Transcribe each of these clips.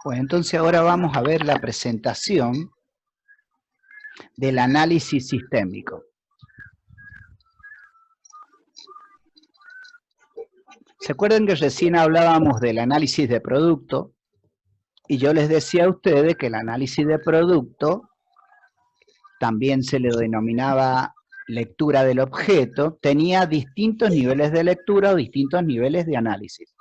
Pues entonces ahora vamos a ver la presentación del análisis sistémico. ¿Se acuerdan que recién hablábamos del análisis de producto? Y yo les decía a ustedes que el análisis de producto también se le denominaba lectura del objeto, tenía distintos niveles de lectura o distintos niveles de análisis.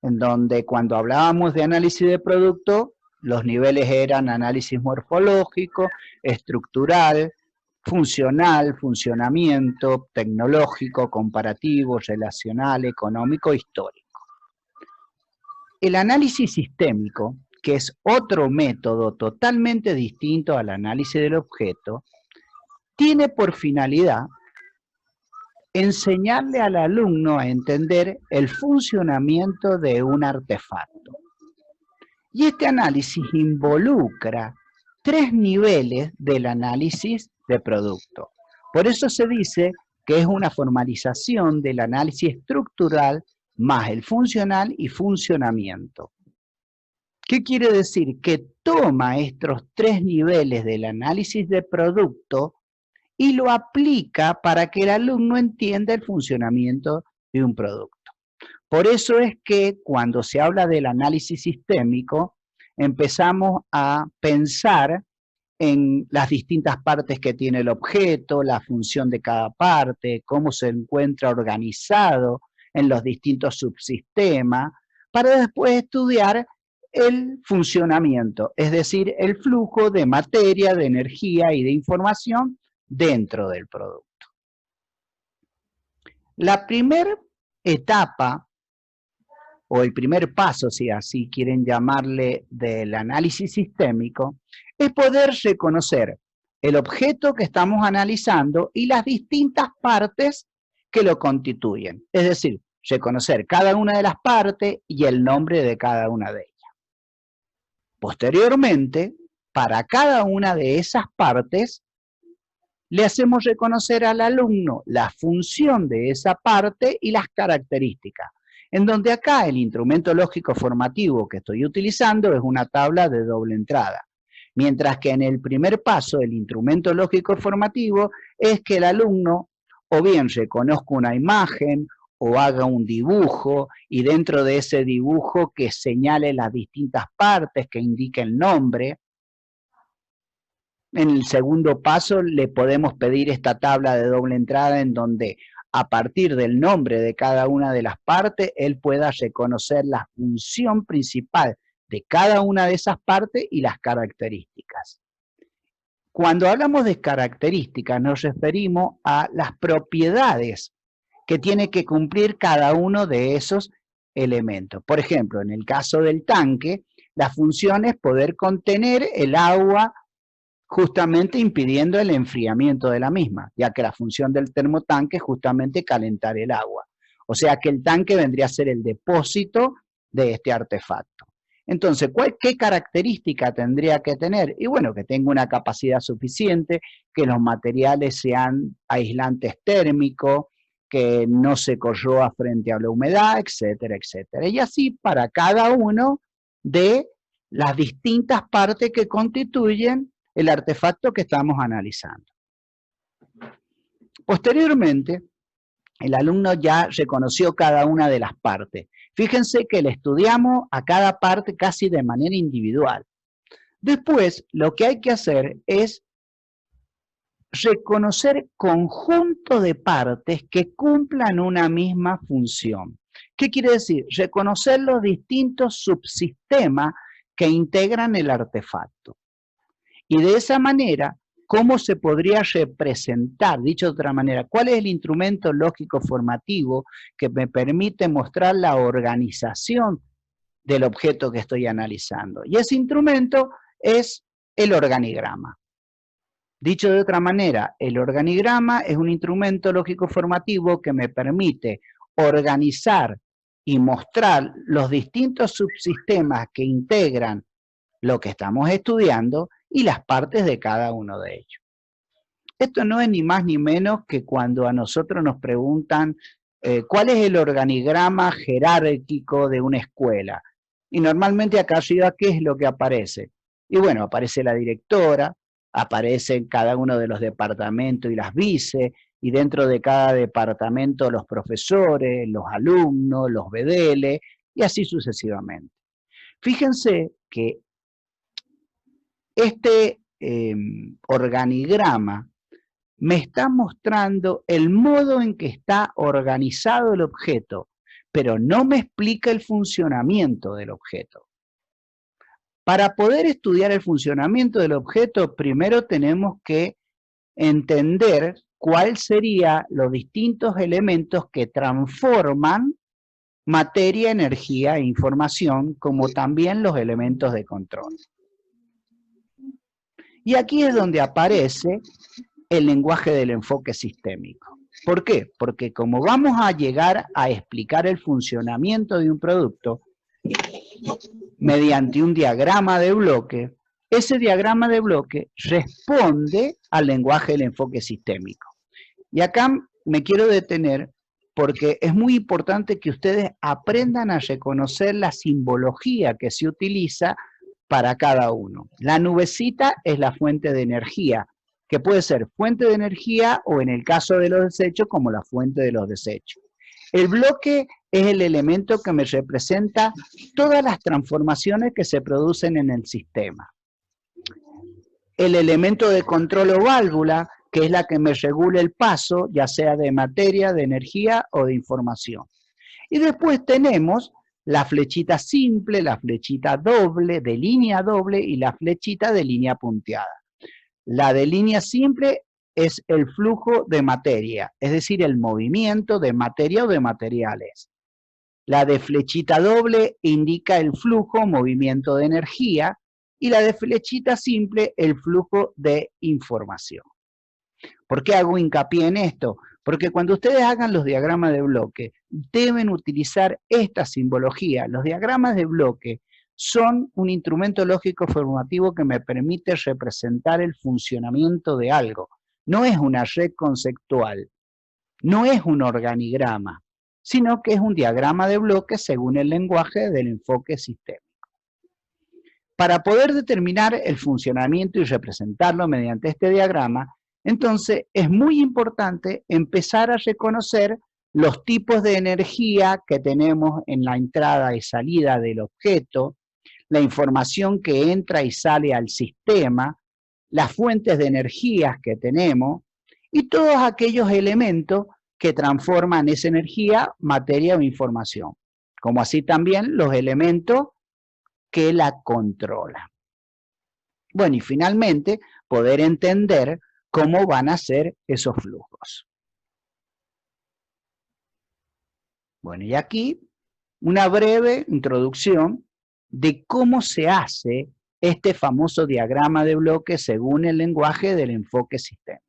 En donde cuando hablábamos de análisis de producto, los niveles eran análisis morfológico, estructural, funcional, funcionamiento, tecnológico, comparativo, relacional, económico, histórico. El análisis sistémico, que es otro método totalmente distinto al análisis del objeto, tiene por finalidad enseñarle al alumno a entender el funcionamiento de un artefacto. Y este análisis involucra 3 niveles del análisis de producto. Por eso se dice que es una formalización del análisis estructural más el funcional y funcionamiento. ¿Qué quiere decir? Que toma estos 3 niveles del análisis de producto y lo aplica para que el alumno entienda el funcionamiento de un producto. Por eso es que cuando se habla del análisis sistémico, empezamos a pensar en las distintas partes que tiene el objeto, la función de cada parte, cómo se encuentra organizado en los distintos subsistemas, para después estudiar el funcionamiento, es decir, el flujo de materia, de energía y de información dentro del producto. La primera etapa, o el primer paso, si así quieren llamarle, del análisis sistémico, es poder reconocer el objeto que estamos analizando y las distintas partes que lo constituyen. Es decir, reconocer cada una de las partes y el nombre de cada una de ellas. Posteriormente, para cada una de esas partes, le hacemos reconocer al alumno la función de esa parte y las características, en donde acá el instrumento lógico formativo que estoy utilizando es una tabla de doble entrada, mientras que en el primer paso el instrumento lógico formativo es que el alumno o bien reconozca una imagen o haga un dibujo y dentro de ese dibujo que señale las distintas partes, que indique el nombre. En el segundo paso le podemos pedir esta tabla de doble entrada en donde a partir del nombre de cada una de las partes él pueda reconocer la función principal de cada una de esas partes y las características. Cuando hablamos de características nos referimos a las propiedades que tiene que cumplir cada uno de esos elementos. Por ejemplo, en el caso del tanque, la función es poder contener el agua justamente impidiendo el enfriamiento de la misma, ya que la función del termotanque es justamente calentar el agua. O sea que el tanque vendría a ser el depósito de este artefacto. Entonces, ¿qué característica tendría que tener? Y bueno, que tenga una capacidad suficiente, que los materiales sean aislantes térmicos, que no se corroa frente a la humedad, etcétera, etcétera. Y así para cada uno de las distintas partes que constituyen el artefacto que estamos analizando. Posteriormente, el alumno ya reconoció cada una de las partes. Fíjense que le estudiamos a cada parte casi de manera individual. Después, lo que hay que hacer es reconocer conjuntos de partes que cumplan una misma función. ¿Qué quiere decir? Reconocer los distintos subsistemas que integran el artefacto. Y de esa manera, ¿cómo se podría representar? Dicho de otra manera, ¿cuál es el instrumento lógico formativo que me permite mostrar la organización del objeto que estoy analizando? Y ese instrumento es el organigrama. Dicho de otra manera, el organigrama es un instrumento lógico formativo que me permite organizar y mostrar los distintos subsistemas que integran lo que estamos estudiando y las partes de cada uno de ellos. Esto no es ni más ni menos que cuando a nosotros nos preguntan ¿cuál es el organigrama jerárquico de una escuela? Y normalmente acá arriba, ¿qué es lo que aparece? Y bueno, aparece la directora, aparecen cada uno de los departamentos y las vice, y dentro de cada departamento los profesores, los alumnos, los bedeles, y así sucesivamente. Fíjense que este organigrama me está mostrando el modo en que está organizado el objeto, pero no me explica el funcionamiento del objeto. Para poder estudiar el funcionamiento del objeto, primero tenemos que entender cuáles serían los distintos elementos que transforman materia, energía e información, como también los elementos de control. Y aquí es donde aparece el lenguaje del enfoque sistémico. ¿Por qué? Porque como vamos a llegar a explicar el funcionamiento de un producto mediante un diagrama de bloque, ese diagrama de bloque responde al lenguaje del enfoque sistémico. Y acá me quiero detener porque es muy importante que ustedes aprendan a reconocer la simbología que se utiliza para cada uno. La nubecita es la fuente de energía, que puede ser fuente de energía o en el caso de los desechos como la fuente de los desechos. El bloque es el elemento que me representa todas las transformaciones que se producen en el sistema. El elemento de control o válvula, que es la que me regula el paso, ya sea de materia, de energía o de información. Y después tenemos la flechita simple, la flechita doble, de línea doble y la flechita de línea punteada. La de línea simple es el flujo de materia, es decir, el movimiento de materia o de materiales. La de flechita doble indica el flujo, movimiento de energía, y la de flechita simple, el flujo de información. ¿Por qué hago hincapié en esto? Porque cuando ustedes hagan los diagramas de bloque, deben utilizar esta simbología. Los diagramas de bloque son un instrumento lógico formativo que me permite representar el funcionamiento de algo. No es una red conceptual, no es un organigrama, sino que es un diagrama de bloque según el lenguaje del enfoque sistémico. Para poder determinar el funcionamiento y representarlo mediante este diagrama, entonces es muy importante empezar a reconocer los tipos de energía que tenemos en la entrada y salida del objeto, la información que entra y sale al sistema, las fuentes de energías que tenemos y todos aquellos elementos que transforman esa energía, materia o información, como así también los elementos que la controlan. Bueno, y finalmente poder entender cómo van a ser esos flujos. Bueno, y aquí una breve introducción de cómo se hace este famoso diagrama de bloques según el lenguaje del enfoque sistémico.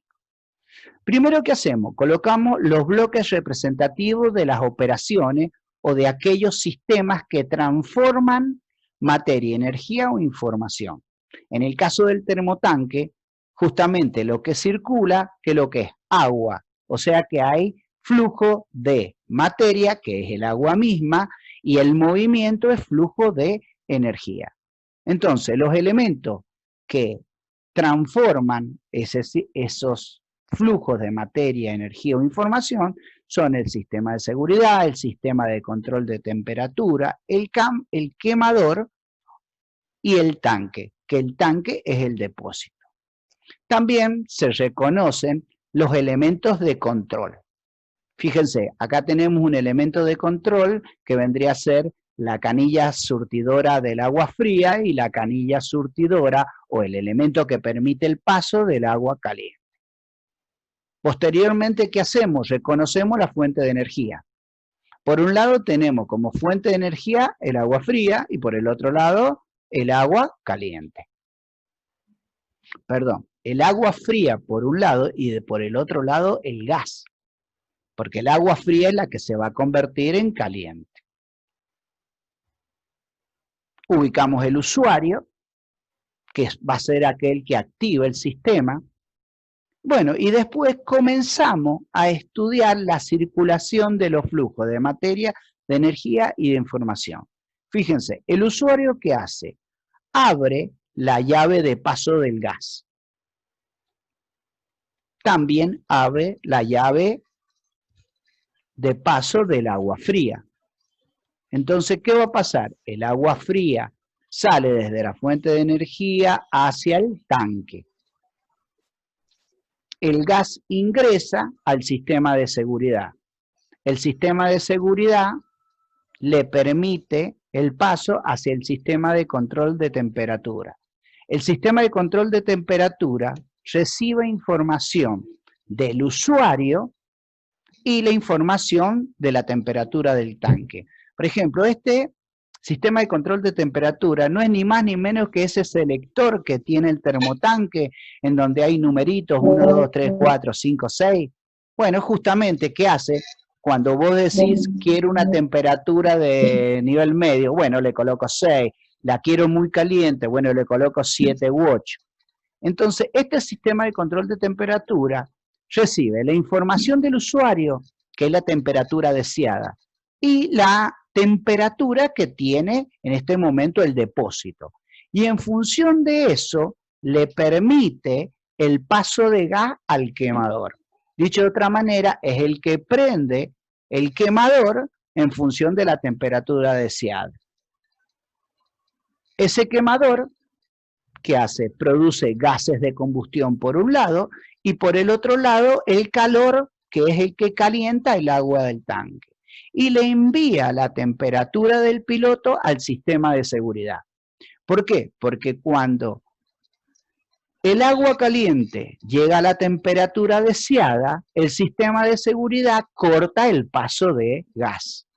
Primero, ¿qué hacemos? Colocamos los bloques representativos de las operaciones o de aquellos sistemas que transforman materia, energía o información. En el caso del termotanque, justamente lo que circula, que lo que es agua, o sea que hay flujo de materia, que es el agua misma, y el movimiento es flujo de energía. Entonces, los elementos que transforman esos flujos de materia, energía o información son el sistema de seguridad, el sistema de control de temperatura, el quemador y el tanque, que el tanque es el depósito. También se reconocen los elementos de control. Fíjense, acá tenemos un elemento de control que vendría a ser la canilla surtidora del agua fría y la canilla surtidora o el elemento que permite el paso del agua caliente. Posteriormente, ¿qué hacemos? Reconocemos la fuente de energía. Por un lado tenemos como fuente de energía el agua fría y por el otro lado el agua caliente. Perdón, el agua fría por un lado y por el otro lado el gas, porque el agua fría es la que se va a convertir en caliente. Ubicamos el usuario, que va a ser aquel que activa el sistema. Bueno, y después comenzamos a estudiar la circulación de los flujos de materia, de energía y de información. Fíjense, el usuario ¿qué hace? Abre la llave de paso del gas. También abre la llave de paso del agua fría. Entonces, ¿qué va a pasar? El agua fría sale desde la fuente de energía hacia el tanque. El gas ingresa al sistema de seguridad. El sistema de seguridad le permite el paso hacia el sistema de control de temperatura. El sistema de control de temperatura recibe información del usuario y la información de la temperatura del tanque. Por ejemplo, este sistema de control de temperatura no es ni más ni menos que ese selector que tiene el termotanque, en donde hay numeritos 1, 2, 3, 4, 5, 6. Bueno, justamente, ¿qué hace? Cuando vos decís, quiero una temperatura de nivel medio, bueno, le coloco 6. La quiero muy caliente, bueno, le coloco 7 u 8. Entonces, este sistema de control de temperatura recibe la información del usuario, que es la temperatura deseada, y la temperatura que tiene en este momento el depósito. Y en función de eso, le permite el paso de gas al quemador. Dicho de otra manera, es el que prende el quemador en función de la temperatura deseada. Ese quemador, ¿qué hace? Produce gases de combustión por un lado y por el otro lado el calor, que es el que calienta el agua del tanque. Y le envía la temperatura del piloto al sistema de seguridad. ¿Por qué? Porque cuando el agua caliente llega a la temperatura deseada, el sistema de seguridad corta el paso de gas.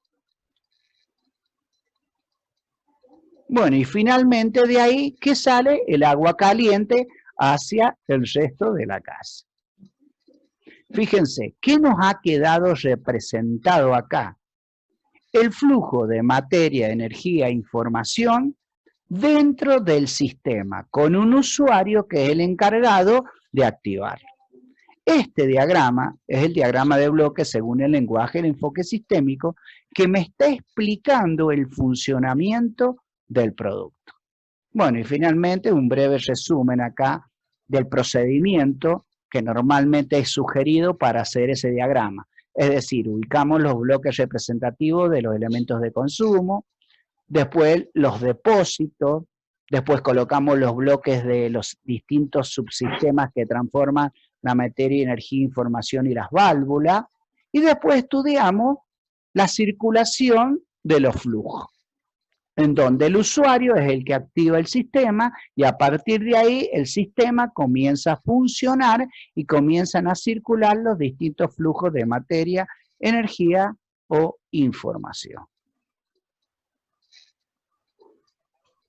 Bueno, y finalmente de ahí que sale el agua caliente hacia el resto de la casa. Fíjense, ¿qué nos ha quedado representado acá? El flujo de materia, energía e información dentro del sistema, con un usuario que es el encargado de activarlo. Este diagrama es el diagrama de bloques según el lenguaje del enfoque sistémico que me está explicando el funcionamiento del producto. Bueno, y finalmente un breve resumen acá del procedimiento que normalmente es sugerido para hacer ese diagrama. Es decir, ubicamos los bloques representativos de los elementos de consumo, después los depósitos, después colocamos los bloques de los distintos subsistemas que transforman la materia, energía, información y las válvulas, y después estudiamos la circulación de los flujos, en donde el usuario es el que activa el sistema y a partir de ahí el sistema comienza a funcionar y comienzan a circular los distintos flujos de materia, energía o información.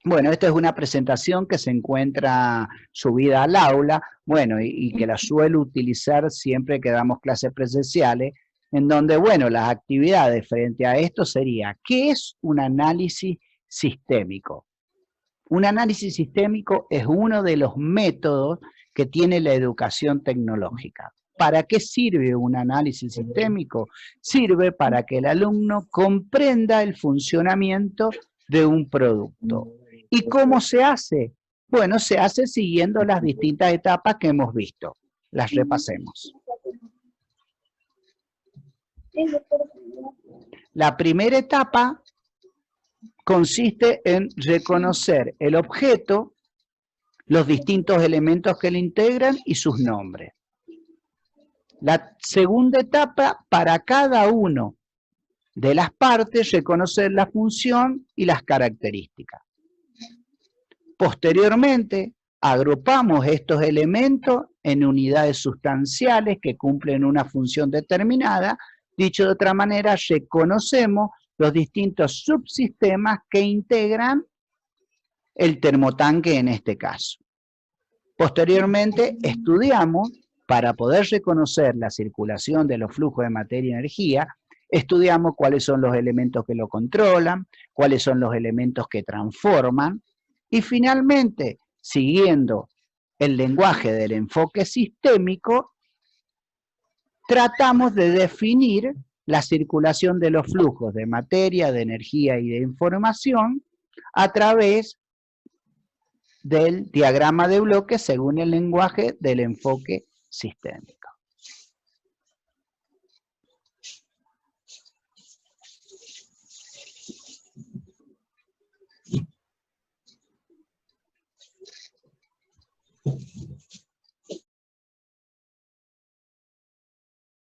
Bueno, esta es una presentación que se encuentra subida al aula, bueno, y que la suelo utilizar siempre que damos clases presenciales, en donde, bueno, las actividades frente a esto sería, ¿qué es un análisis sistémico? Un análisis sistémico es uno de los métodos que tiene la educación tecnológica. ¿Para qué sirve un análisis sistémico? Sirve para que el alumno comprenda el funcionamiento de un producto. ¿Y cómo se hace? Bueno, se hace siguiendo las distintas etapas que hemos visto. Las repasemos. La primera etapa consiste en reconocer el objeto, los distintos elementos que lo integran y sus nombres. La segunda etapa, para cada uno de las partes, reconocer la función y las características. Posteriormente, agrupamos estos elementos en unidades sustanciales que cumplen una función determinada. Dicho de otra manera, reconocemos los distintos subsistemas que integran el termotanque en este caso. Posteriormente, estudiamos, para poder reconocer la circulación de los flujos de materia y energía, estudiamos cuáles son los elementos que lo controlan, cuáles son los elementos que transforman, y finalmente, siguiendo el lenguaje del enfoque sistémico, tratamos de definir la circulación de los flujos de materia, de energía y de información a través del diagrama de bloques según el lenguaje del enfoque sistémico.